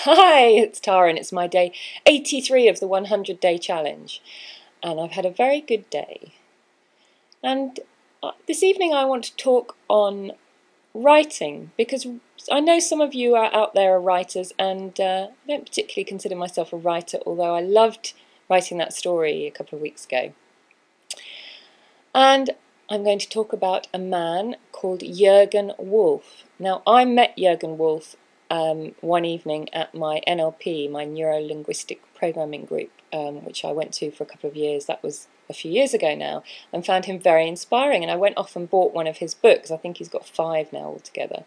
Hi, it's Tara and it's my day 83 of the 100-day challenge. And I've had a very good day. And this evening I want to talk on writing, because I know some of you are out there are writers, and I don't particularly consider myself a writer, although I loved writing that story a couple of weeks ago. And I'm going to talk about a man called Jurgen Wolf. Now, I met Jurgen Wolf one evening at my NLP, my Neuro-Linguistic Programming group, which I went to for a couple of years. That was a few years ago now, and found him very inspiring. And I went off and bought one of his books. I think he's got 5 now altogether.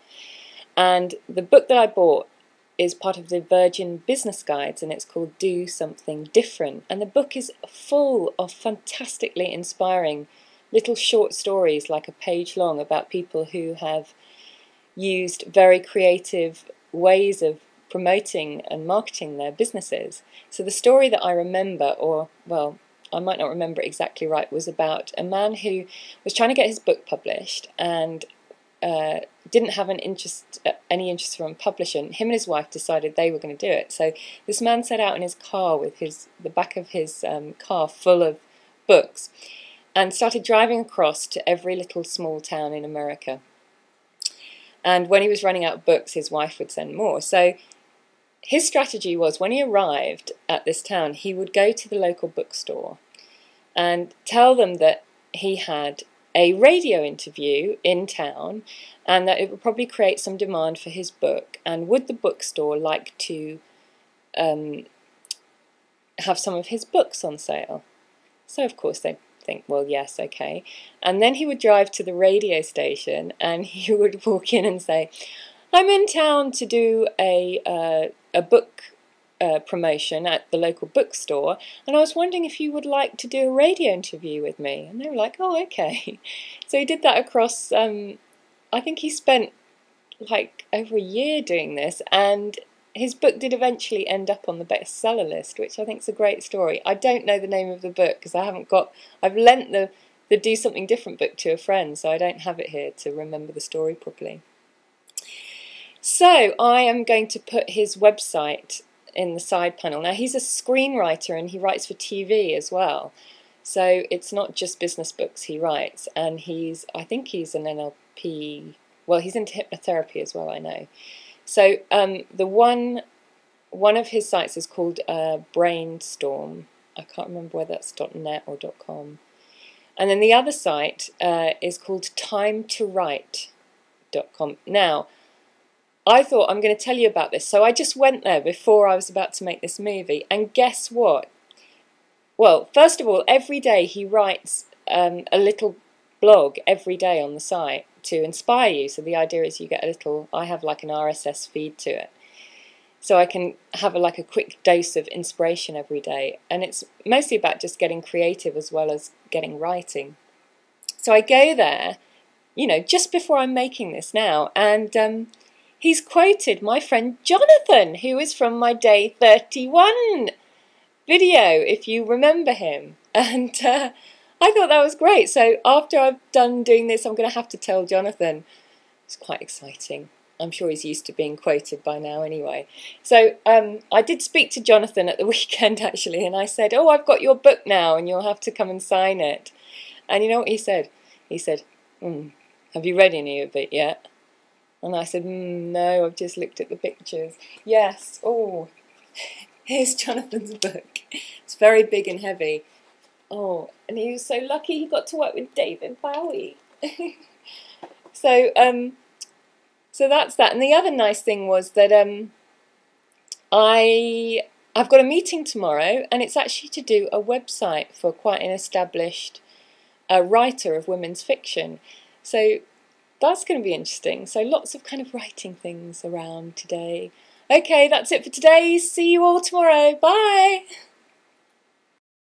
And the book that I bought is part of the Virgin Business Guides, and it's called Do Something Different. And the book is full of fantastically inspiring little short stories, like a page long, about people who have used very creative ways of promoting and marketing their businesses. So the story that I remember, or well, I might not remember it exactly right, was about a man who was trying to get his book published and didn't have any interest from a publisher. And him and his wife decided they were going to do it. So this man set out in his car with the back of his car full of books, and started driving across to every little small town in America. And when he was running out of books, his wife would send more. So his strategy was, when he arrived at this town, he would go to the local bookstore and tell them that he had a radio interview in town and that it would probably create some demand for his book, and would the bookstore like to have some of his books on sale. So of course they think, well, yes, okay. And then he would drive to the radio station and he would walk in and say, I'm in town to do a book promotion at the local bookstore, and I was wondering if you would like to do a radio interview with me. And they were like, oh, okay. So he did that across, I think he spent like over a year doing this, and his book did eventually end up on the bestseller list, which I think is a great story. I don't know the name of the book because I've lent the Do Something Different book to a friend, so I don't have it here to remember the story properly. So I am going to put his website in the side panel. Now, he's a screenwriter and he writes for TV as well. So it's not just business books he writes, and I think he's an NLP, well, he's into hypnotherapy as well, I know. So the one of his sites is called Brainstorm. I can't remember whether that's .net or .com. And then the other site is called timetowrite.com. Now, I thought, I'm going to tell you about this. So I just went there before I was about to make this movie, and guess what? Well, first of all, every day he writes a little blog every day on the site to inspire you. So the idea is you get a little, I have like an RSS feed to it, so I can have like a quick dose of inspiration every day. And it's mostly about just getting creative as well as getting writing. So I go there, you know, just before I'm making this now, and he's quoted my friend Jonathan, who is from my Day 31 video, if you remember him. And I thought that was great. So after I've done doing this, I'm going to have to tell Jonathan. It's quite exciting. I'm sure he's used to being quoted by now anyway. So I did speak to Jonathan at the weekend, actually, and I said, oh, I've got your book now and you'll have to come and sign it. And you know what he said? He said, have you read any of it yet? And I said, no, I've just looked at the pictures. Yes, oh, here's Jonathan's book. It's very big and heavy. Oh, and he was so lucky he got to work with David Bowie. So that's that. And the other nice thing was that I've got a meeting tomorrow, and it's actually to do a website for quite an established writer of women's fiction. So that's going to be interesting. So lots of kind of writing things around today. Okay, that's it for today. See you all tomorrow. Bye!